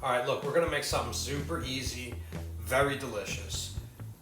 All right, look, we're gonna make something super easy, very delicious,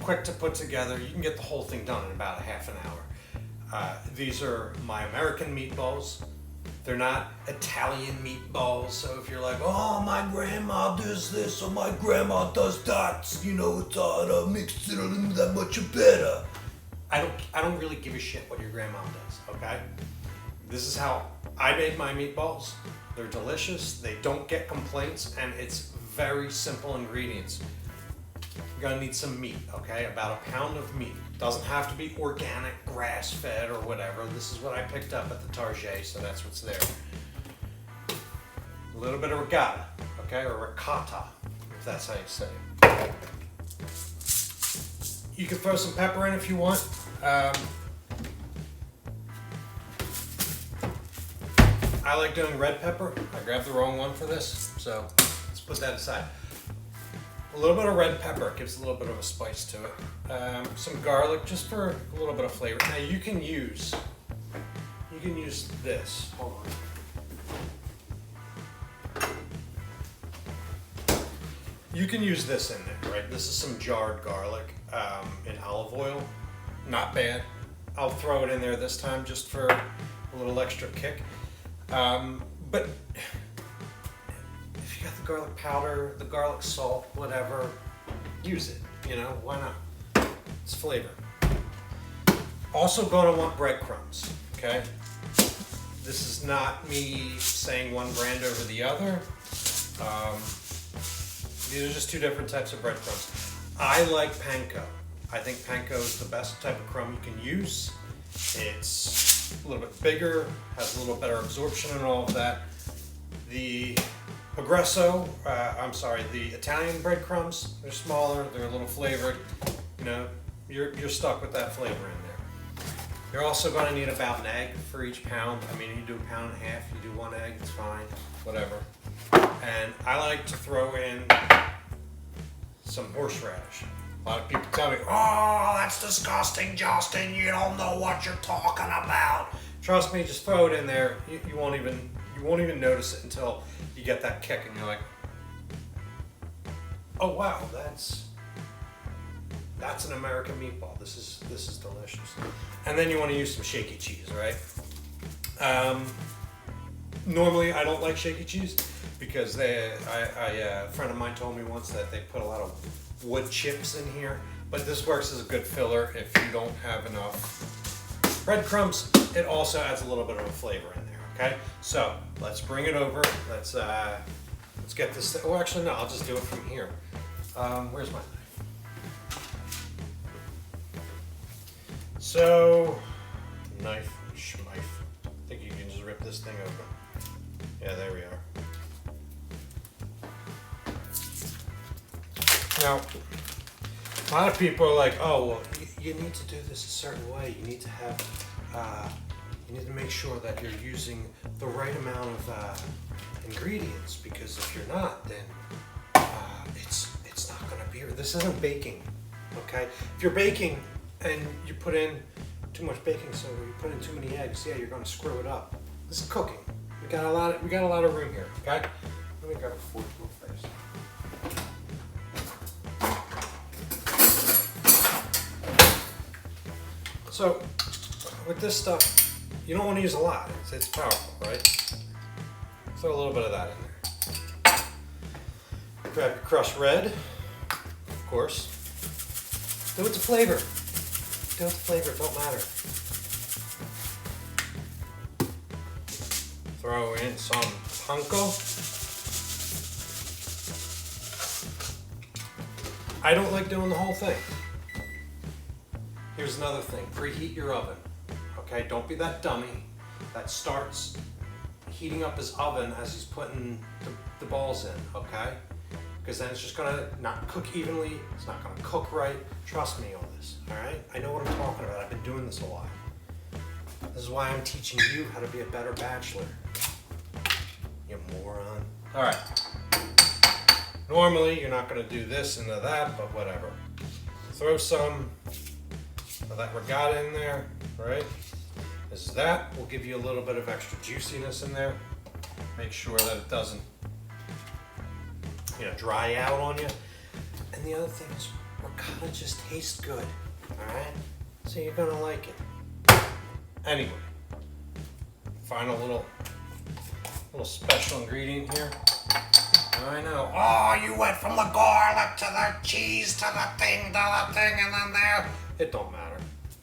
quick to put together. You can get the whole thing done in about a half an hour. These are my American meatballs. They're not Italian meatballs, so if you're like, oh, my grandma does this or my grandma does that, you know, it's makes it that much better. I don't really give a shit what your grandma does, okay? This is how I made my meatballs. They're delicious, they don't get complaints, and it's very simple ingredients. You're gonna need some meat, okay? About a pound of meat. Doesn't have to be organic, grass-fed, or whatever. This is what I picked up at the Target, so that's what's there. A little bit of regatta, okay, or ricotta, if that's how you say it. You can throw some pepper in if you want. I like doing red pepper. I grabbed the wrong one for this, so let's put that aside. A little bit of red pepper gives a little bit of a spice to it. Some garlic, just for a little bit of flavor. Now you can use this. Hold on. You can use this in there, right? This is some jarred garlic in olive oil. Not bad. I'll throw it in there this time just for a little extra kick. But if you got the garlic powder, the garlic salt, whatever, use it. You know, why not? It's flavor. Also gonna want breadcrumbs, okay? This is not me saying one brand over the other. These are just two different types of breadcrumbs. I like panko. I think panko is the best type of crumb you can use. It's a little bit bigger, has a little better absorption and all of that. The Progresso, the Italian breadcrumbs, they're smaller, they're a little flavored. You know, you're stuck with that flavor in there. You're also going to need about an egg for each pound. I mean, you do a pound and a half, you do one egg, it's fine, whatever. And I like to throw in some horseradish. A lot of people tell me, oh, that's disgusting, Justin, you don't know what you're talking about. Trust me, just throw it in there. You won't even notice it until you get that kick and you're like, oh wow, that's an American meatball. This is delicious. And then you want to use some shaky cheese, right? Normally I don't like shaky cheese because a friend of mine told me once that they put a lot of wood chips in here, but this works as a good filler if you don't have enough breadcrumbs. It also adds a little bit of a flavor in there, okay? So let's bring it over. Let's get this, oh actually no, I'll just do it from here. Where's my knife? So, knife, schmife. I think you can just rip this thing open. Yeah, there we are. Now, a lot of people are like, oh, well, you need to do this a certain way. You need to have, you need to make sure that you're using the right amount of ingredients, because if you're not, then it's not going to be. This isn't baking, okay? If you're baking and you put in too much baking soda, you put in too many eggs, yeah, you're going to screw it up. This is cooking. We got a lot of room here, okay? Let me grab a fork real fast. So, with this stuff, you don't want to use a lot. It's powerful, right? Throw a little bit of that in there. Grab your crushed red, of course. Do it to flavor. Do it to flavor, it don't matter. Throw in some panko. I don't like doing the whole thing. Here's another thing, preheat your oven, okay? Don't be that dummy that starts heating up his oven as he's putting the balls in, okay? Because then it's just gonna not cook evenly, it's not gonna cook right. Trust me on this, all right? I know what I'm talking about, I've been doing this a lot. This is why I'm teaching you how to be a better bachelor. You moron. All right. Normally, you're not gonna do this and that, but whatever. Throw some of that regatta in there, right? That will give you a little bit of extra juiciness in there. Make sure that it doesn't dry out on you. And the other thing is, ricotta just tastes good, all right? So you're gonna like it. Anyway, final little special ingredient here. I know. Oh, you went from the garlic to the cheese to the thing, and then there. It don't matter.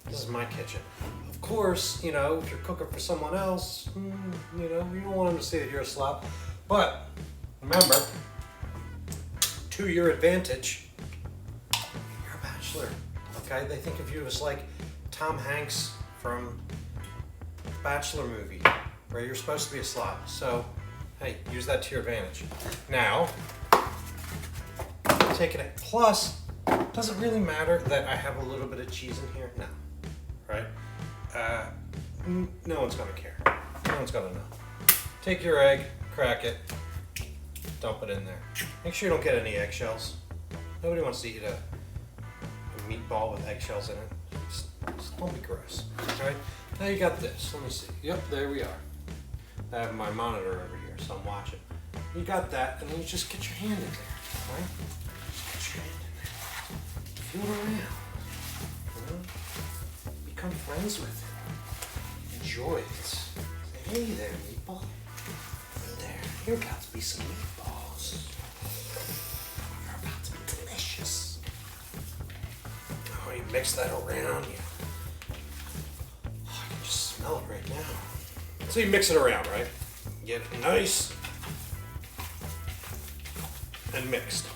This is my kitchen. Of course, if you're cooking for someone else, you don't want them to see that you're a slob. But remember, to your advantage, you're a bachelor. Okay? They think of you as like Tom Hanks from Bachelor movie, where you're supposed to be a slob. So, hey, use that to your advantage. Now, taking it. Plus, does it really matter that I have a little bit of cheese in here? No. Right? No one's gonna care. No one's gonna know. Take your egg, crack it, dump it in there. Make sure you don't get any eggshells. Nobody wants to eat a meatball with eggshells in it. Just don't be gross. Alright? Now you got this. Let me see. Yep, there we are. I have my monitor over here, so I'm watching. You got that, and then you just get your hand in there. Right? Just get your hand in there. Feel it around. Become friends with it. Enjoy it. Say, hey there, meatball. Hey there. You're about to be some meatballs. You're about to be delicious. Oh, you mix that around. I can just smell it right now. So you mix it around, right? Get it nice and mixed.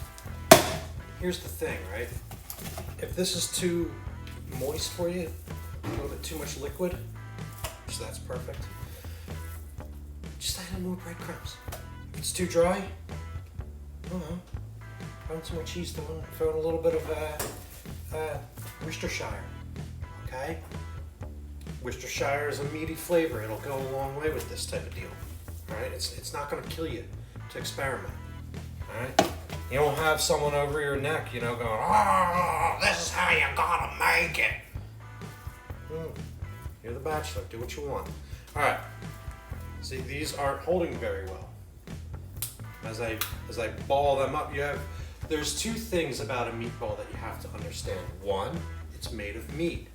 Here's the thing, right? If this is too moist for you, a little bit too much liquid, so that's perfect, just add in more breadcrumbs. If it's too dry, I don't know, throw in some more cheese, throw in a little bit of Worcestershire, okay? Worcestershire is a meaty flavor. It'll go a long way with this type of deal, all right? It's not gonna kill you to experiment, all right? You don't have someone over your neck, going, oh, this is how you gotta make it. You're the bachelor, do what you want. All right, see, these aren't holding very well. As I ball them up, there's two things about a meatball that you have to understand. One, it's made of meat.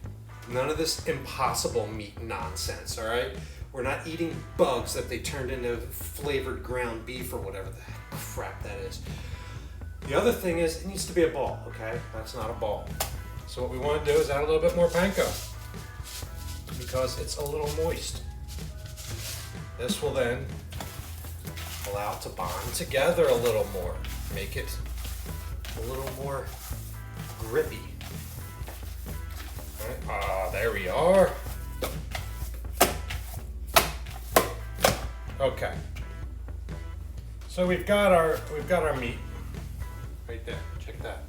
None of this impossible meat nonsense, all right? We're not eating bugs that they turned into flavored ground beef or whatever the heck crap that is. The other thing is, it needs to be a ball, okay? That's not a ball. So what we want to do is add a little bit more panko because it's a little moist. This will then allow it to bond together a little more, make it a little more grippy. All right. Ah, there we are. Okay. So we've got our meat right there. Check that.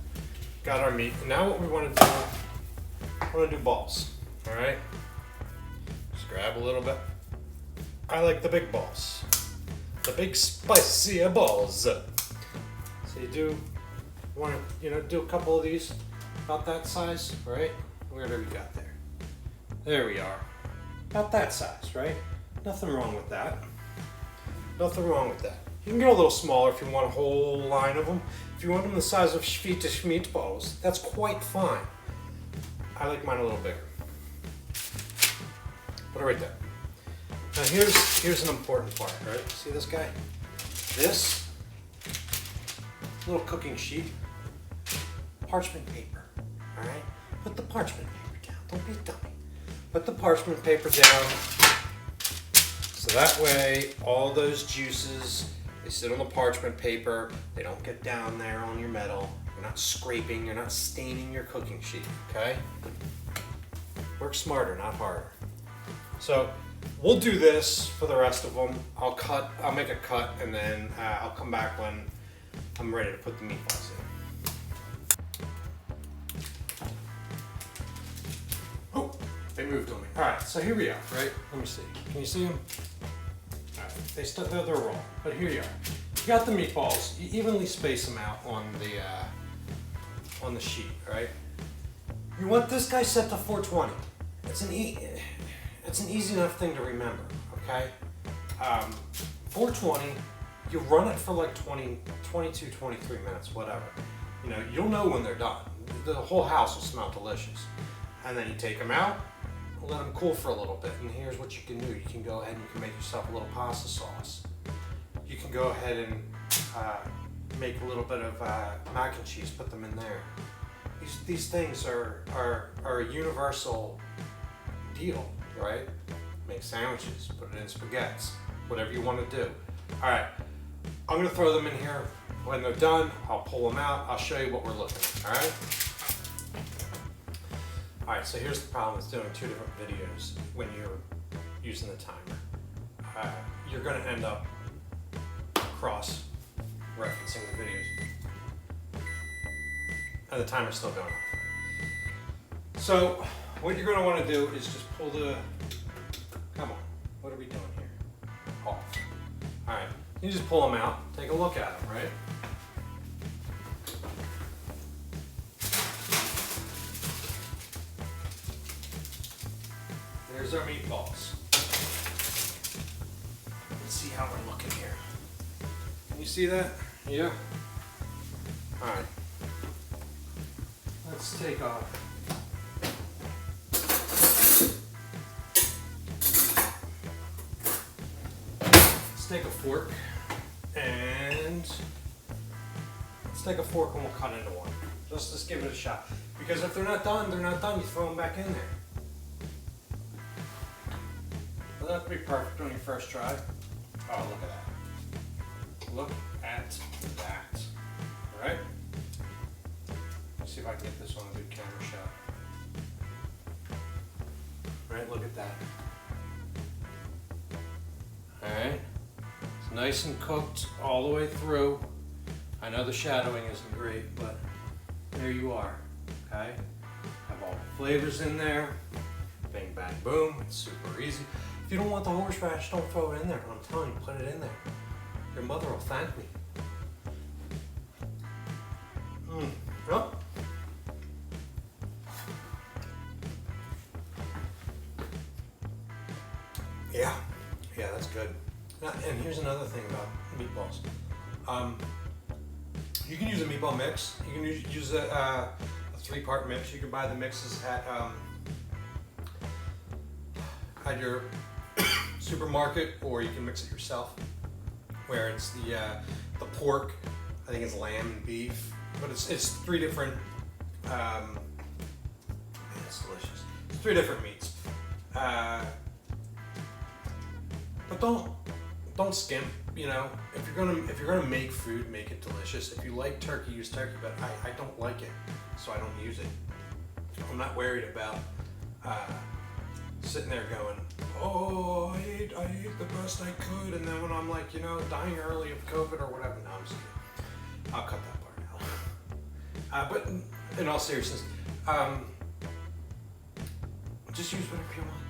Got our meat. Now what we want to do, I want to do balls. All right. Just grab a little bit. I like the big balls. The big spicy balls. So you want to do a couple of these about that size, right? Where do we got there? There we are. About that size, right? Nothing wrong with that. Nothing wrong with that. You can get a little smaller if you want a whole line of them. If you want them the size of Swedish meatballs, that's quite fine. I like mine a little bigger. Put it right there. Now here's an important part, right? See this guy? This little cooking sheet, parchment paper, all right? Put the parchment paper down. Don't be a dummy. Put the parchment paper down so that way all those juices, they sit on the parchment paper. They don't get down there on your metal. You're not scraping. You're not staining your cooking sheet, okay? Work smarter, not harder. So we'll do this for the rest of them. I'll make a cut, and then I'll come back when I'm ready to put the meatballs in. Oh, they moved on me. All right, so here we are, right? Let me see. Can you see them? All right, they're raw, but here you are. You got the meatballs. You evenly space them out on the sheet, right? You want this guy set to 420. It's an easy enough thing to remember, okay? 420, you run it for like 20, 22, 23 minutes, whatever. You know, you'll know when they're done. The whole house will smell delicious. And then you take them out, let them cool for a little bit. And here's what you can do. You can go ahead and you can make yourself a little pasta sauce. You can go ahead and make a little bit of mac and cheese, put them in there. These things are a universal deal, right? Make sandwiches, put it in spaghettis, whatever you want to do. All right, I'm gonna throw them in here. When they're done, I'll pull them out. I'll show you what we're looking at, all right? All right, so here's the problem with doing two different videos when you're using the timer. You're gonna end up cross-referencing the videos. And the timer's still going off. So what you're gonna wanna do is just pull the, come on, what are we doing here? Off. All right, you just pull them out, take a look at them, right? There's our meatballs. Let's see how we're looking here. Can you see that? Yeah? All right. Let's take off. Let's take a fork and let's take a fork and we'll cut into one. Just give it a shot. Because if they're not done, they're not done. You throw them back in there. Doesn't have to be perfect on your first try. Oh, look at that. Look at that. All right? Let's see if I can get this on a good camera shot. All right, look at that. All right. It's nice and cooked all the way through. I know the shadowing isn't great, but there you are. Okay? Have all the flavors in there. Bang, bang, boom. It's super easy. If you don't want the horseradish, don't throw it in there. But I'm telling you, put it in there. Your mother will thank me. Well, yeah, that's good. Now, and here's another thing about meatballs. You can use a meatball mix. You can use a 3-part mix. You can buy the mixes at your supermarket, or you can mix it yourself. Where it's the pork, I think it's lamb and beef, but it's 3 different. It's delicious. It's 3 different meats. But don't skimp. You know, if you're gonna make food, make it delicious. If you like turkey, use turkey. But I don't like it, so I don't use it. I'm not worried about sitting there going, oh, I ate the best I could, and then when I'm like, dying early of COVID or whatever, no, I'm just kidding. I'll cut that part out. But in all seriousness, just use whatever you want.